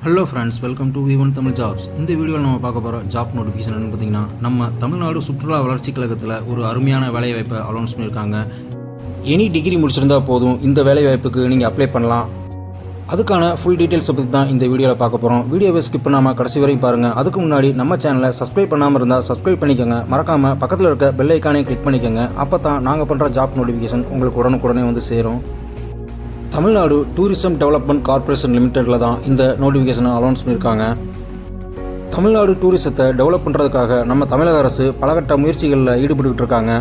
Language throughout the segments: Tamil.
Hello friends, welcome to V1 Tamil jobs. இந்த வீடியோவில் நம்ம பார்க்க போகிற ஜாப் நோட்டிஃபிகேஷன் என்னன்னு பார்த்தீங்கன்னா, நம்ம தமிழ்நாடு சுற்றுலா வளர்ச்சி கழகத்தில் ஒரு அருமையான வேலைவாய்ப்பை அனௌன்ஸ் பண்ணியிருக்காங்க. எனி டிகிரி முடிச்சிருந்தா போதும் இந்த வேலைவாய்ப்புக்கு நீங்கள் அப்ளை பண்ணலாம். அதுக்கான ஃபுல் டீட்டெயில்ஸை பற்றி தான் இந்த வீடியோவில் பார்க்க போகிறோம். வீடியோவை ஸ்கிப் பண்ணாமல் கடைசி வரையும் பாருங்கள். அதுக்கு முன்னாடி நம்ம சேனலை சப்ஸ்கிரைப் பண்ணாமல் இருந்தால் சப்ஸ்கிரைப் பண்ணிக்கோங்க. மறக்காமல் பக்கத்தில் இருக்க பெல் ஐக்கானே கிளிக் பண்ணிக்கோங்க. அப்போ தான் நாங்கள் பண்ணுற ஜாப் நோட்டிஃபிகேஷன் உங்களுக்கு உடனுக்குடனே வந்து சேரும். தமிழ்நாடு டூரிசம் டெவலப்மெண்ட் கார்ப்பரேஷன் லிமிடெட்டில் தான் இந்த நோட்டிஃபிகேஷனை அனௌன்ஸ் பண்ணியிருக்காங்க. தமிழ்நாடு டூரிசத்தை டெவலப் பண்ணுறதுக்காக நம்ம தமிழக அரசு பலகட்ட முயற்சிகளில் ஈடுபட்டுக்கிட்டு இருக்காங்க.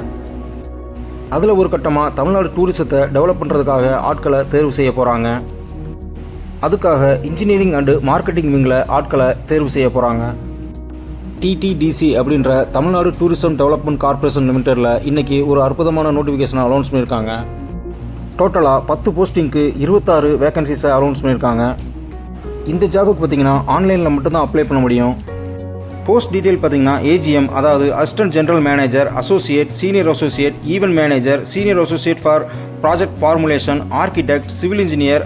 அதில் ஒரு கட்டமாக தமிழ்நாடு டூரிசத்தை டெவலப் பண்ணுறதுக்காக ஆட்களை தேர்வு செய்ய போகிறாங்க. அதுக்காக இன்ஜினியரிங் அண்டு மார்க்கெட்டிங் விங்கில் ஆட்களை தேர்வு செய்ய போகிறாங்க. TTDC அப்படின்ற தமிழ்நாடு டூரிசம் டெவலப்மெண்ட் கார்ப்பரேஷன் லிமிடெட்டில் இன்றைக்கி ஒரு அற்புதமான நோட்டிஃபிகேஷனை அனௌன்ஸ் பண்ணியிருக்காங்க. டோட்டலாக 10 போஸ்டிங்க்கு 26 வேகன்சிஸை அனௌன்ஸ் பண்ணியிருக்காங்க. இந்த ஜாபுக்கு பார்த்திங்கன்னா ஆன்லைனில் மட்டும்தான் அப்ளை பண்ண முடியும். போஸ்ட் டீட்டெயில் பார்த்திங்கன்னா AGM, அதாவது assistant general manager, associate, senior associate, event manager, senior associate for project formulation, architect, civil engineer,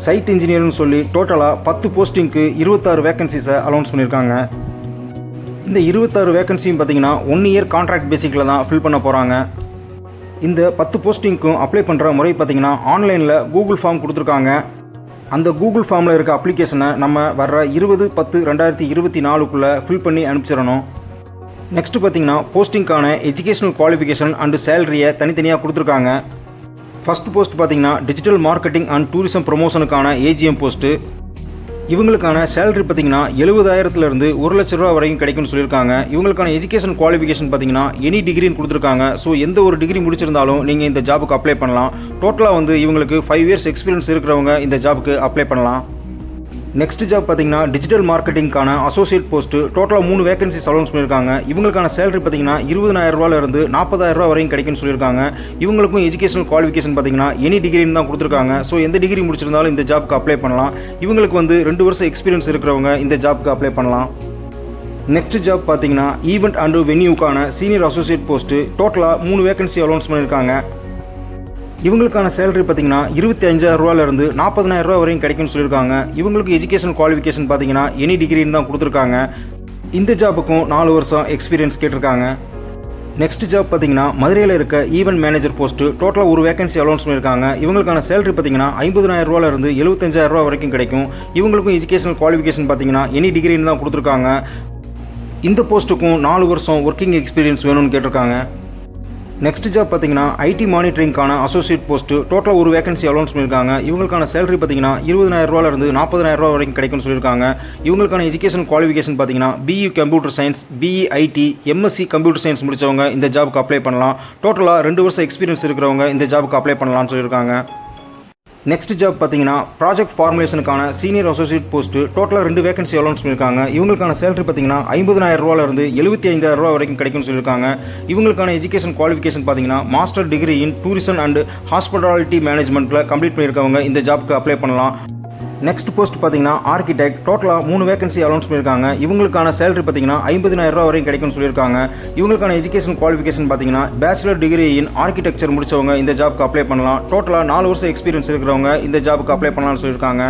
site இன்ஜினியர்னு சொல்லி டோட்டலாக 10 போஸ்டிங்க்கு 26 வேகன்சிஸை அனௌன்ஸ் பண்ணியிருக்காங்க. இந்த 26 வேகன்சியும் பார்த்திங்கன்னா 1 இயர் கான்ட்ராக்ட் பேசிக்கில் தான் ஃபில் பண்ண போகிறாங்க. இந்த 10 போஸ்டிங்க்கும் அப்ளை பண்ணுற முறை பார்த்திங்கன்னா ஆன்லைனில் கூகுள் ஃபார்ம் கொடுத்துருக்காங்க. அந்த கூகுள் ஃபார்மில் இருக்க அப்ளிகேஷனை நம்ம வர்ற 20/10/2024 ஃபில் பண்ணி அனுப்பிச்சிடணும். நெக்ஸ்ட்டு பார்த்திங்கன்னா போஸ்டிங்கான எஜுகேஷனல் குவாலிஃபிகேஷன் அண்டு சேலரியை தனித்தனியாக கொடுத்துருக்காங்க. ஃபஸ்ட் போஸ்ட் பார்த்திங்கன்னா டிஜிட்டல் மார்க்கெட்டிங் அண்ட் டூரிசம் ப்ரொமோஷனுக்கான AGM போஸ்ட்டு. இவங்களுக்கான சேலரி பார்த்திங்கன்னா 70,000 1 லட்ச ரூபா வரைக்கும் கிடைக்கும்னு சொல்லியிருக்காங்க. இவங்களுக்கான எஜுகேஷன் குவாலிஃபிகேஷன் பார்த்திங்கன்னா எனி டிகிரின்னு கொடுத்துருக்காங்க. ஸோ எந்த ஒரு டிகிரி முடிச்சிருந்தாலும் நீங்கள் இந்த ஜாபுக்கு அப்ளை பண்ணலாம். டோட்டலாக இவங்களுக்கு 5 இயர்ஸ் எக்ஸ்பீரியன்ஸ் இருக்கிறவங்க இந்த ஜாபுக்கு அப்ளை பண்ணலாம். நெக்ஸ்ட் ஜாப் பார்த்திங்கன்னா டிஜிட்டல் மார்க்கெட்டிங்கான அசோசியேட் போஸ்ட்டு. டோட்டலாக 3 வேகன்சிஸ் அனௌன்ஸ் பண்ணியிருக்காங்க. இவங்களுக்கான சேலரி பார்த்திங்கன்னா 20,000 ரூபாயிலிருந்து 40,000 ரூபா வரைக்கும் கிடைக்கும்னு சொல்லியிருக்காங்க. இவங்களுக்கும் எஜுகேஷனல் குவாலிஃபிகேஷன் பார்த்திங்கன்னா எனி டிகிரின்னு தான் கொடுத்துருக்காங்க. ஸோ எந்த டிகிரி முடிச்சிருந்தாலும் இந்த ஜாப்க்கு அப்ளை பண்ணலாம். இவங்களுக்கு 2 வருஷம் எக்ஸ்பீரியன்ஸ் இருக்கிறவங்க இந்த ஜாப்க்கு அப்ளை பண்ணலாம். நெக்ஸ்ட் ஜாப் பார்த்திங்கன்னா ஈவெண்ட் அண்டு வென்யூக்கான சீனியர் அசோசியேட் போஸ்ட்டு. டோட்டலாக 3 வேகன்சி அனௌன்ஸ் பண்ணியிருக்காங்க. இவங்களுக்கான சேலரி பார்த்திங்கன்னா 25,000 ரூபாயிலிருந்து 40,000 ரூபா வரைக்கும் கிடைக்கும்னு சொல்லியிருக்காங்க. இவங்களுக்கு எஜுகேஷன் குவாலிஃபிகேஷன் பார்த்திங்கன்னா எனி டிகிரின்னு தான் கொடுத்துருக்காங்க. இந்த ஜாபுக்கும் 4 வருஷம் எக்ஸ்பீரியன்ஸ் கேட்டிருக்காங்க. நெக்ஸ்ட் ஜாப் பார்த்திங்கன்னா மதுரையில் இருக்க ஈவெண்ட் மேனேஜர் போஸ்ட்டு. டோட்டலாக ஒரு வேகன்சி அனௌன்ஸ் பண்ணியிருக்காங்க. இவங்களுக்கான சேலரி பார்த்திங்கன்னா 50,000 ரூபாயிலிருந்து 75,000 ரூபா வரைக்கும் கிடைக்கும். இவங்களுக்கும் எஜுகேஷனல் குவாலிஃபிகேஷன் பார்த்திங்கன்னா எனி டிகிரின்னு தான் கொடுத்துருக்காங்க. இந்த போஸ்ட்டுக்கும் 4 வருஷம் ஒர்க்கிங் எக்ஸ்பீரியன்ஸ் வேணும்னு கேட்டிருக்காங்க. நெக்ஸ்ட் ஜாப் பார்த்திங்கன்னா IT மானிட்டரிங்கான அசோசியேட் போஸ்ட்டு. டோட்டலாக ஒரு வேகன்சி அனௌன்ஸ் பண்ணியிருக்காங்க. இவங்களுக்கான சேலரி பார்த்திங்கன்னா 20,000 ரூபாயிலிருந்து 40,000 ரூபா வரைக்கும் கிடைக்கும்னு சொல்லியிருக்காங்க. இவங்களுக்கான எஜுகேஷன் குவாலிஃபிகேஷன் பார்த்திங்கன்னா BE computer science, BE IT, MSc computer science முடித்தவங்க இந்த ஜாபுக்கு அப்ளை பண்ணலாம். டோட்டலாக 2 வருஷம் எக்ஸ்பீரியன்ஸ் இருக்கிறவங்க இந்த ஜாபுக்கு அப்ளை பண்ணலாம்னு சொல்லியிருக்காங்க. நெக்ஸ்ட் ஜாப் பார்த்திங்கன்னா ப்ராஜெக்ட் ஃபார்முலேஷனுக்கான சீனியர் அசோசியேட் போஸ்ட்டு. டோட்டலாக 2 வேகன்சி அனௌன்ஸ் பண்ணியிருக்காங்க. இவங்களுக்கான சேலரி பார்த்திங்கன்னா 50,000 ரூபாயிலிருந்து 75,000 ரூபா வரைக்கும் கிடைக்கும்னு சொல்லியிருக்காங்க. இவங்களுக்கான எஜுகேஷன் குவாலிஃபிகேஷன் பார்த்திங்கன்னா master degree in tourism and hospitality மேனேஜ்மெண்ட்டில் கம்ப்ளீட் பண்ணியிருக்கவங்க இந்த ஜாப்க்கு அப்ளை பண்ணலாம். நெக்ஸ்ட் போஸ்ட் பார்த்திங்கன்னா ஆர்கிடெக்ட். டோட்டலாக 3 வேகன்சி அனௌன்ஸ் பண்ணியிருக்காங்க. இவங்களுக்கான சேலரி பார்த்திங்கன்னா 50,000 ரூபா வரைக்கும் கிடைக்கும்னு சொல்லியிருக்காங்க. இவங்களுக்கான எஜுகேஷன் குவாலிஃபிகேஷன் பார்த்திங்கன்னா பேச்சுலர் டிகிரி இன் ஆர்கிடெக்சர் முடித்தவங்க இந்த ஜாப்க்கு அப்ளை பண்ணலாம். டோட்டலாக 4 வருஷம் எக்ஸ்பீரியன்ஸ் இருக்கிறவங்க இந்த ஜாபுக்கு அப்ளை பண்ணலாம்னு சொல்லியிருக்காங்க.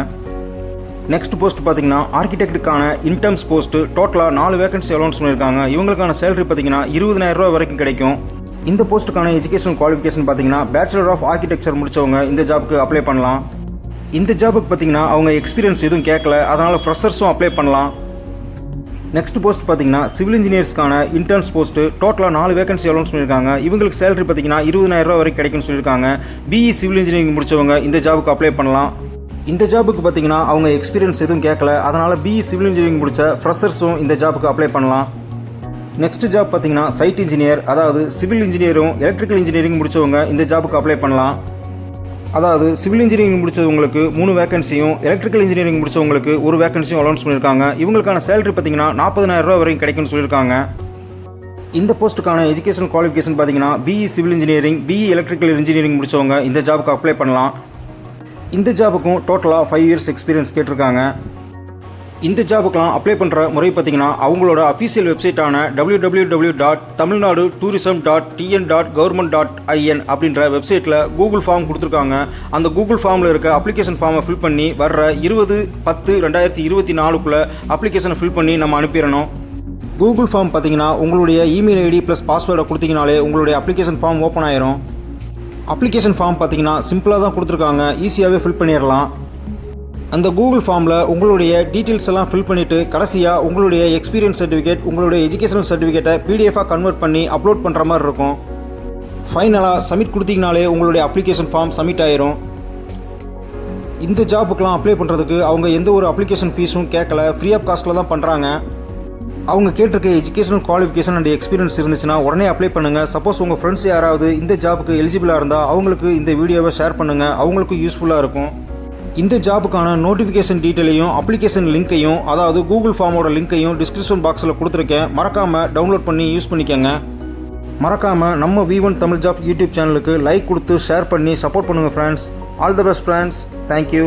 நெக்ஸ்ட் போஸ்ட் பார்த்திங்கன்னா ஆர்கிடெக்டுக்கான இன்டர்ம்ஸ் போஸ்ட்டு. டோட்டலாக 4 வேகன்சி அனௌன்ஸ் பண்ணியிருக்காங்க. இவங்களுக்கான சேலரி பார்த்திங்கன்னா 20,000 ரூபா வரைக்கும் கிடைக்கும். இந்த போஸ்ட்டுக்கான எஜுகேஷன் குவாலிஃபிகேஷன் பார்த்திங்கன்னா பேச்சுலர் ஆஃப் ஆர்கிடெக்சர் முடித்தவங்க இந்த ஜாபுக்கு அப்ளை பண்ணலாம். இந்த ஜாபுக்கு பார்த்திங்கன்னா அவங்க எக்ஸ்பீரியன்ஸ் எதுவும் கேட்கல, அதனால் ஃப்ரெஷர்ஸும் அப்ளை பண்ணலாம். நெக்ஸ்ட் போஸ்ட் பார்த்திங்கன்னா சிவில் இன்ஜினியர்ஸ்க்கான இன்டர்ன்ஸ் போஸ்ட்டு. டோட்டலாக 4 வேகன்சி அனௌன்ஸ் பண்ணியிருக்காங்க. இவங்களுக்கு சேலரி பார்த்திங்கன்னா 20,000 ரூபா வரைக்கும் கிடைக்கும்னு சொல்லியிருக்காங்க. BE சிவில் இன்ஜினியரிங் முடித்தவங்க இந்த ஜாபுக்கு அப்ளை பண்ணலாம். இந்த ஜாபுக்கு பார்த்திங்கன்னா அவங்க எக்ஸ்பீரியன்ஸ் எதுவும் கேட்கல, அதனால் BE சிவில் இன்ஜினியரிங் முடித்த ஃப்ரெஷர்ஸும் இந்த ஜாபுக்கு அப்ளை பண்ணலாம். நெக்ஸ்ட் ஜாப் பார்த்திங்கன்னா சைட் இன்ஜினியர், அதாவது சிவில் இன்ஜினியரும் எலக்ட்ரிக்கல் இன்ஜினியரிங் முடித்தவங்க இந்த ஜாபுக்கு அப்ளை பண்ணலாம். அதாவது சிவில் இன்ஜினியரிங் முடித்தவங்களுக்கு 3 வேகன்சியும், எலக்ட்ரிக்கல் இன்ஜினியரிங் முடித்தவங்களுக்கு 1 வேகன்சியும் அனௌன்ஸ் பண்ணியிருக்காங்க. இவங்களுக்கான சேலரி பார்த்திங்கன்னா 40,000 ரூபா வரைக்கும் கிடைக்கும்னு சொல்லியிருக்காங்க. இந்த போஸ்ட்டுக்கான எஜுகேஷன் குவாலிஃபிகேஷன் பார்த்திங்கன்னா BE civil engineering, BE electrical engineering முடித்தவங்க இந்த ஜாபுக்கு அப்ளை பண்ணலாம். இந்த ஜாபுக்கும் டோட்டலாக 5 இயர்ஸ் எக்ஸ்பீரியன்ஸ் கேட்டிருக்காங்க. இந்த ஜாபுக்கெலாம் அப்ளை பண்ணுற முறை பார்த்தீங்கன்னா அவங்களோட அஃபீஷியல் வெப்சைட்டான www.tamilnadu.tourism.tn.government.in அப்படின்ற வெப்சைட்டில் கூகுள் ஃபார்ம் கொடுத்துருக்காங்க. அந்த கூகுள் ஃபார்மில் இருக்க அப்ளிகேஷன் ஃபார்மை ஃபில் பண்ணி வர்ற 20/10/2024 அப்ளிகேஷனை ஃபில் பண்ணி நம்ம அனுப்பிடணும். கூகுள் ஃபார்ம் பார்த்தீங்கன்னா உங்களுடைய இமெயில் ஐடி ப்ளஸ் பாஸ்வேர்டை கொடுத்தீங்கனாலே உங்களுடைய அப்ளிகேஷன் ஃபார்ம் ஓப்பன் ஆயிரும். அப்ளிகேஷன் ஃபார்ம் பார்த்தீங்கன்னா சிம்பிளாக தான் கொடுத்துருக்காங்க, ஈஸியாகவே ஃபில் பண்ணிடலாம். அந்த கூகுள் ஃபார்மில் உங்களுடைய டீட்டெயில்ஸ் எல்லாம் ஃபில் பண்ணிவிட்டு கடைசியாக உங்களுடைய எக்ஸ்பீரியன்ஸ் சர்டிஃபிகேட், உங்களுடைய எஜுகேஷனல் சர்டிஃபிகேட்டை பிடிஎஃபாக கன்வெர்ட் பண்ணி அப்லோட் பண்ணுற மாதிரி இருக்கும். ஃபைனலாக சப்மிட் கொடுத்தீங்கனாலே உங்களுடைய அப்ளிகேஷன் ஃபார்ம் சப்மிட் ஆயிரும். இந்த ஜாபுக்கெலாம் அப்ளை பண்ணுறதுக்கு அவங்க எந்த ஒரு அப்ளிகேஷன் ஃபீஸும் கேட்கல, ஃப்ரீ ஆஃப் காஸ்ட்டில் தான் பண்ணுறாங்க. அவங்க கேட்டிருக்க எஜுகேஷனல் குவாலிஃபிகேஷன் அண்ட் எக்ஸ்பீரியன்ஸ் இருந்துச்சுன்னா உடனே அப்ளை பண்ணுங்கள். சப்போஸ் உங்கள் ஃப்ரெண்ட்ஸ் யாராவது இந்த ஜாபுக்கு எலிஜிபிளாக இருந்தால் அவங்களுக்கு இந்த வீடியோவை ஷேர் பண்ணுங்கள், அவங்களுக்கும் யூஸ்ஃபுல்லாக இருக்கும். இந்த ஜாபுக்கான நோட்டிஃபிகேஷன் டீட்டெயிலையும் அப்ளிகேஷன் லிங்க்கையும், அதாவது கூகுள் ஃபார்மோட லிங்க்கையும் டிஸ்கிரிப்ஷன் பாக்ஸில் கொடுத்துருக்கேன். மறக்காமல் டவுன்லோட் பண்ணி யூஸ் பண்ணிக்கோங்க. மறக்காமல் நம்ம V1 தமிழ் ஜாப் யூடியூப் சேனலுக்கு லைக் கொடுத்து ஷேர் பண்ணி சப்போர்ட் பண்ணுங்கள் friends. All the best friends. Thank you.